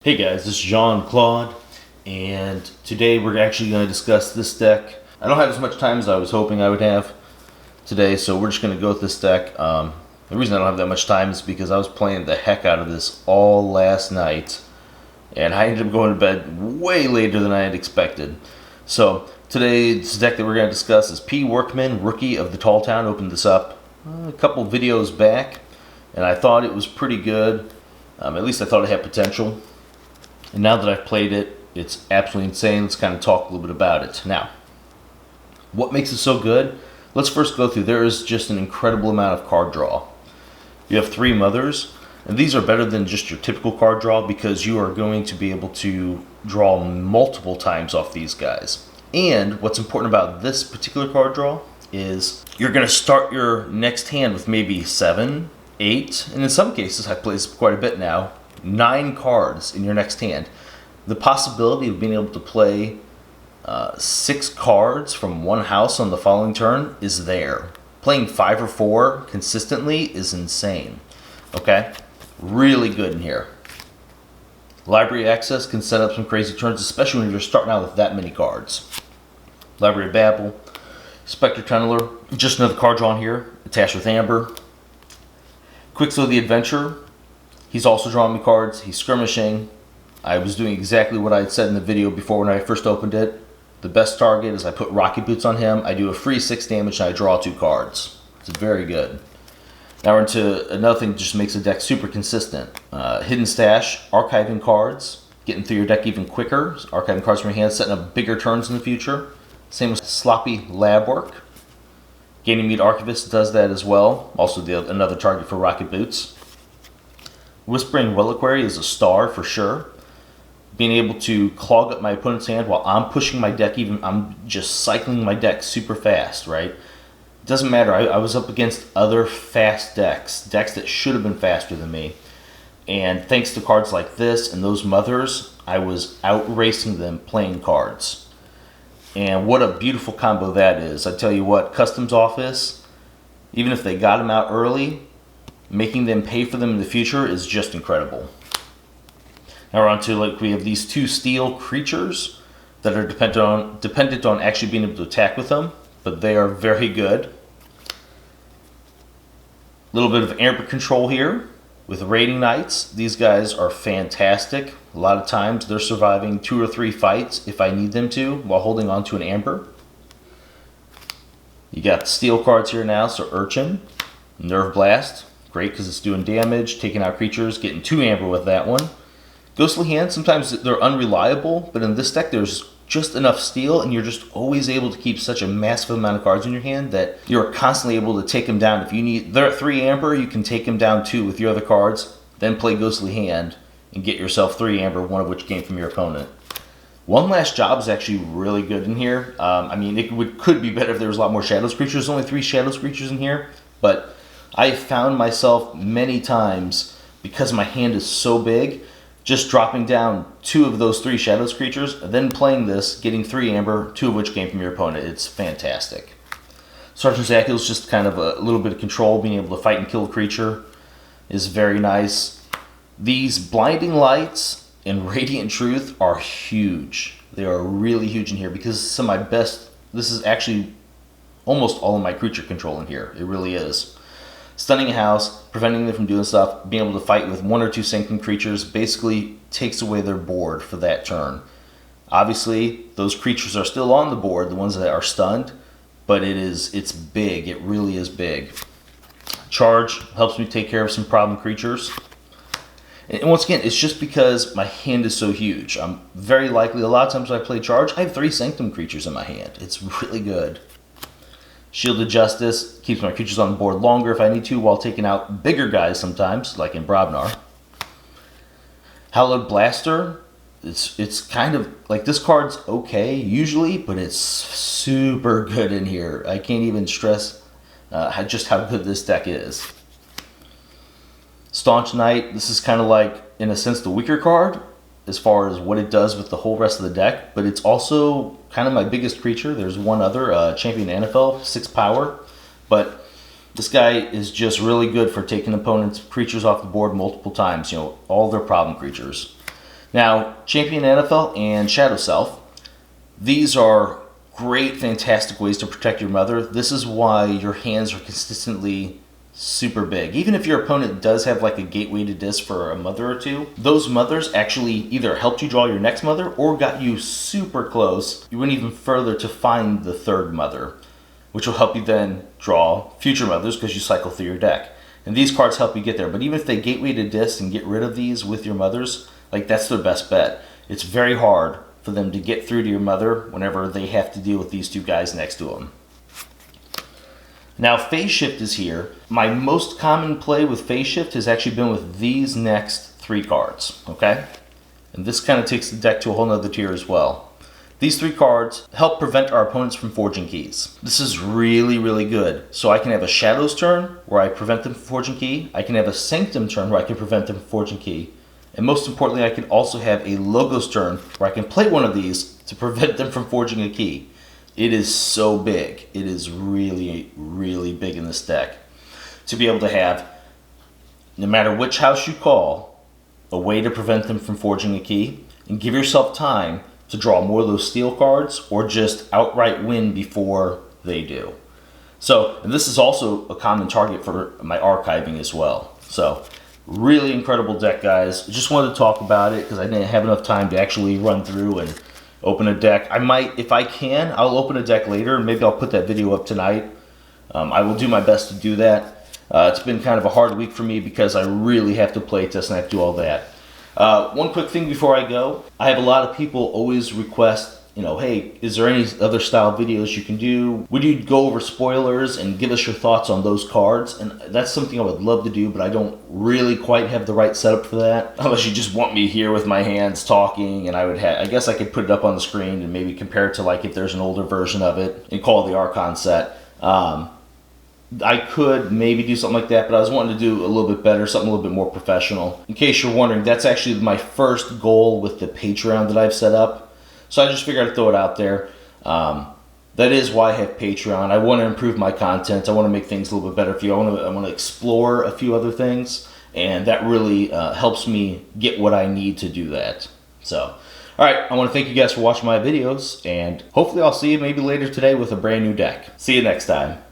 Hey guys, this is Claude, and today we're actually going to discuss this deck. I don't have as much time as I was hoping I would have today, so we're just going to go with this deck. The reason I don't have that much time is because I was playing the heck out of this all last night, and I ended up going to bed way later than I had expected. So today's deck that we're going to discuss is Workman, Rookie of the Tall Town. Opened this up a couple videos back, and I thought it was pretty good. At least I thought it had potential. And now that I've played it, it's absolutely insane. Let's kind of talk a little bit about it. Now, what makes it so good? Let's first go through. There is just an incredible amount of card draw. You have 3 mothers, and these are better than just your typical card draw because you are going to be able to draw multiple times off these guys. And what's important about this particular card draw is you're going to start your next hand with maybe 7, 8, and in some cases, I play this quite a bit now, 9 cards in your next hand. The possibility of being able to play 6 cards from one house on the following turn is there. Playing 5 or 4 consistently is insane. Okay? Really good in here. Library access can set up some crazy turns, especially when you're starting out with that many cards. Library of Babel, Spectre Tunneler, just another card drawn here, attached with Amber. Quicksilver the Adventurer. He's also drawing me cards. He's skirmishing. I was doing exactly what I had said in the video before when I first opened it. The best target is I put Rocket Boots on him. I do a free 6 damage and I draw 2 cards. It's very good. Now we're into another thing that just makes the deck super consistent. Hidden Stash, archiving cards, getting through your deck even quicker. Archiving cards from your hand, setting up bigger turns in the future. Same with Sloppy Lab Work. Ganymede Archivist does that as well. Also another target for Rocket Boots. Whispering Reliquary is a star for sure. Being able to clog up my opponent's hand while I'm pushing my deck, I'm just cycling my deck super fast, right? It doesn't matter. I was up against other fast decks that should have been faster than me. And thanks to cards like this and those mothers, I was outracing them playing cards. And what a beautiful combo that is. I tell you what, Customs Office, even if they got them out early, making them pay for them in the future is just incredible. Now we're on to we have these 2 steel creatures that are dependent on actually being able to attack with them, but they are very good. A little bit of Amber control here with Raiding Knights. These guys are fantastic. A lot of times they're surviving 2 or 3 fights if I need them to while holding on to an Amber. You got the steel cards here now, so Urchin, Nerve Blast. Great because it's doing damage, taking out creatures, getting 2 Amber with that one. Ghostly Hand, sometimes they're unreliable, but in this deck there's just enough steel and you're just always able to keep such a massive amount of cards in your hand that you're constantly able to take them down. If you need, they're at 3 Amber, you can take them down 2 with your other cards, then play Ghostly Hand and get yourself 3 Amber, one of which came from your opponent. One Last Job is actually really good in here. I mean, it could be better if there was a lot more Shadows creatures. There's only 3 Shadows creatures in here, but I found myself many times, because my hand is so big, just dropping down 2 of those 3 Shadows creatures, then playing this, getting 3 Amber, 2 of which came from your opponent. It's fantastic. Sergeant Zakiel is just kind of a little bit of control, being able to fight and kill a creature is very nice. These Blinding Lights and Radiant Truth are huge. They are really huge in here because some of my best, this is actually almost all of my creature control in here. It really is. Stunning a house, preventing them from doing stuff, being able to fight with 1 or 2 Sanctum creatures basically takes away their board for that turn. Obviously, those creatures are still on the board, the ones that are stunned, but it's big. It really is big. Charge helps me take care of some problem creatures. And once again, it's just because my hand is so huge. I'm very likely, a lot of times when I play Charge, I have 3 Sanctum creatures in my hand. It's really good. Shielded Justice keeps my creatures on the board longer if I need to, while taking out bigger guys sometimes, like in Brobnar. Hallowed Blaster, it's kind of, like, this card's okay usually, but it's super good in here. I can't even stress just how good this deck is. Staunch Knight, this is kind of like, in a sense, the weaker card as far as what it does with the whole rest of the deck, but it's also kind of my biggest creature. There's one other, Champion NFL, 6 power, but this guy is just really good for taking opponents' creatures off the board multiple times, all their problem creatures. Now, Champion NFL and Shadow Self, these are great, fantastic ways to protect your mother. This is why your hands are consistently super big. Even if your opponent does have like a gateway to disc for a mother or two, those mothers actually either helped you draw your next mother or got you super close. You went even further to find the third mother, which will help you then draw future mothers because you cycle through your deck. And these cards help you get there. But even if they gateway to disc and get rid of these with your mothers, like that's their best bet. It's very hard for them to get through to your mother whenever they have to deal with these two guys next to them. Now, Phase Shift is here. My most common play with Phase Shift has actually been with these next 3 cards, okay? And this kind of takes the deck to a whole nother tier as well. These 3 cards help prevent our opponents from forging keys. This is really, really good. So I can have a Shadows turn where I prevent them from forging key. I can have a Sanctum turn where I can prevent them from forging key. And most importantly, I can also have a Logos turn where I can play one of these to prevent them from forging a key. It is so big. It is really, really big in this deck. To be able to have, no matter which house you call, a way to prevent them from forging a key, and give yourself time to draw more of those steel cards or just outright win before they do. So, and this is also a common target for my archiving as well. So, really incredible deck, guys. Just wanted to talk about it because I didn't have enough time to actually run through and open a deck. I might, if I can, I'll open a deck later. Maybe I'll put that video up tonight. I will do my best to do that. It's been kind of a hard week for me because I really have to play test and I have to do all that. One quick thing before I go. I have a lot of people always request, you know, hey, is there any other style videos you can do? Would you go over spoilers and give us your thoughts on those cards? And that's something I would love to do, but I don't really quite have the right setup for that. Unless you just want me here with my hands talking, and I guess I could put it up on the screen and maybe compare it to like if there's an older version of it and call it the Archon set. I could maybe do something like that, but I was wanting to do a little bit better, something a little bit more professional. In case you're wondering, that's actually my first goal with the Patreon that I've set up. So I just figured I'd throw it out there. That is why I have Patreon. I want to improve my content. I want to make things a little bit better for you. I want to explore a few other things, and that really helps me get what I need to do that. So, all right, I want to thank you guys for watching my videos, and hopefully I'll see you maybe later today with a brand new deck. See you next time.